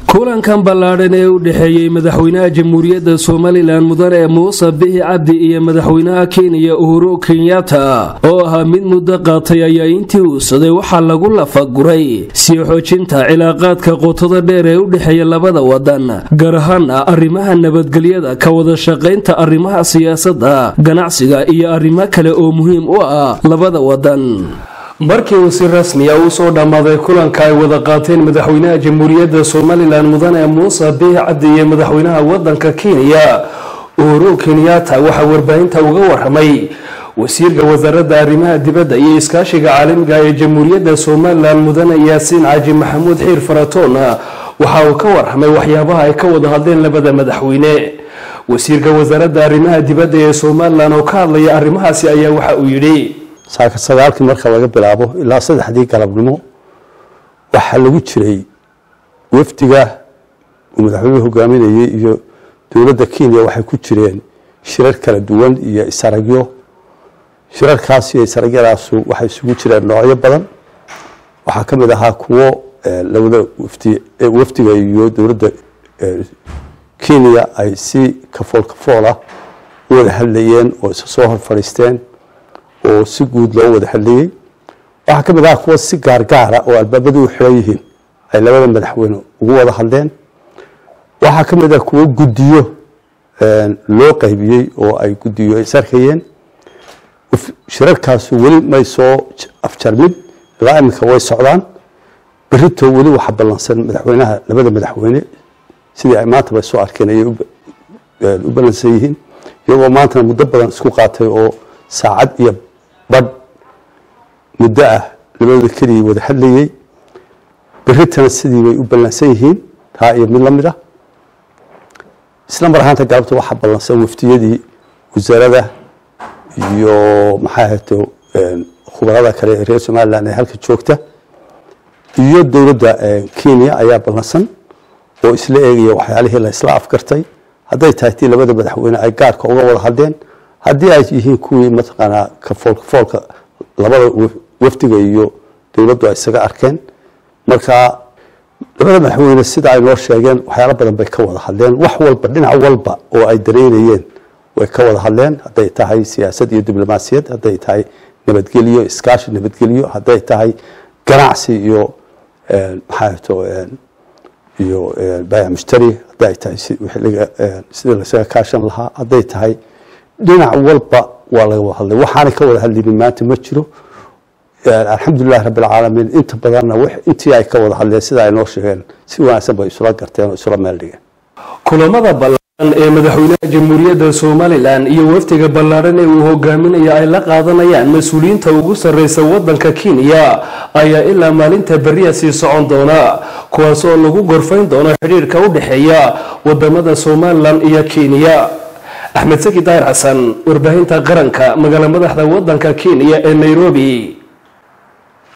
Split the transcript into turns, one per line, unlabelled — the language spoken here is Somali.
kulankan ballaaran ee u dhaxeeyay madaxweynaha jamhuuriyadda Soomaaliland mudane Muuse Bihi Cabdi iyo madaxweynaha Kenya Uhuru Kenyatta oo ahaa mid muddo qaatay ayaa intii uu saday waxa lagu lafaguray si xoojinta cilaaqaadka qotada dheer ee u dhaxeeya labada wadan gaar ahaan arrimaha nabadgelyada ka wada shaqaynta arrimaha siyaasadda ganacsiga iyo arrimo kale oo muhiim u ah labada wadan markii uu si rasmi ah u soo dhamaaday kulanka ay wada qaateen madaxweynaha jamhuuriyadda Soomaaliland mudane Muuse Bihi Cabdi iyo madaxweynaha wadanka Kenya Uhuru Kenyatta waxa warbaahinta uga warramay wasiirka wasaaradda arrimaha dibadda iyo iskaashiga caalamiga ee jamhuuriyadda Soomaaliland mudane Yaasiin Caji Maxamuud Xiir Faratoon waxa uu ka warramay waxyaabaha ay ka wada hadleen labada madaxweyne wasiirka wasaaradda arrimaha dibadda ee Soomaaliland oo ka hadlaya arrimahaasi ayaa waxa uu yiri
saaka sagaalkii marka laga bilaabo ilaa 3 galabnimo waxa lagu jiray wafdiga madaxweynaha hogaaminayay iyo dawladda Kenya waxay ku jireen shirar kala duwan iyo isaragyo shirarkaas iyo isaragyadaas waxay isugu jireen noocyo badan waxa kamid ahaa kuwo labada wafdiga iyo dawladda Kenya ay si kafool ah wada hadlayeen oo soo hor fadhiisteen oo si guud loo wada hadlayay waxa kamid ah kuwa si gaar oo albaabadu u xiran yihiin ay labada madaxweyne ugu wada hadleen waxa kamid ah kuwa gudiyo loo qaybiyay oo ay gudiyo ay sarkayeen shirarkaas wali may soo afjarmid ilaa imika way socdaan berito wali waxa balansan madaxweynaha labada madaxweyne sidii ay maanta soo arkeen ay u balansan yihiin iyagoo maanta muddo badan isku qaatay oo saacad iyo bad muddo ah labada kaliya wada hadlayay berritana sidii way u balansan yihiin taa iyo mid la mid ah isla mar ahaanta galabta waxa balansan wafdiyadii wasaaradda iyo maxaa hayto khubarada kale ee reer Soomaaliland ee halka joogta iyo dawladda Kenya ayaa balansan oo isla eegaya waxyaalihii la isla afkartay haday tahay labada madaxweyne ay gaarka uga wada hadleen haddii ay yihiin kuwii mataqaana kafoolka labada wafdiga iyo dawladdu ay isaga arkeen marka labada madaxweyne sida ay noo sheegeen waxyaalo badan bay ka wada hadleen wax walba dhinac walba oo ay dareerayeen way ka wada hadleen haday tahay siyaasad iyo diblomaasiyad haday tahay nabadgelyo iskaashi nabadgelyo haday tahay ganacsi iyo maxaato iyo baayac mushtari haday tahay sida la soo kaashan lahaa haday tahay dhinac walba waa laga wada hadlay waxaana ka wada hadlin maanta ma jiro alxamdulillah rabbil caalamiin inta badanna intii ay ka wada hadleen sida ay noo sheegeen si wanaagsan bay isla garteen oo isla meel dhigeen
kulamada ballaaran ee madaxweynaha jamhuuriyadda Soomaaliland iyo wafdiga ballaaran ee uu hogaaminayo ay la qaadanayaan mas'uuliyiinta ugu sarreeysa wadanka Kenya ayaa ilaa maalinta bariya sii socon doona kuwaas oo lagu gorfayn doono xiriirka u dhaxeeya wadamada Soomaaliland iyo Kenya أحمد سكي داير حسن ورباهين تقرنك مقال مدحدا ودنك كينيا Nairobi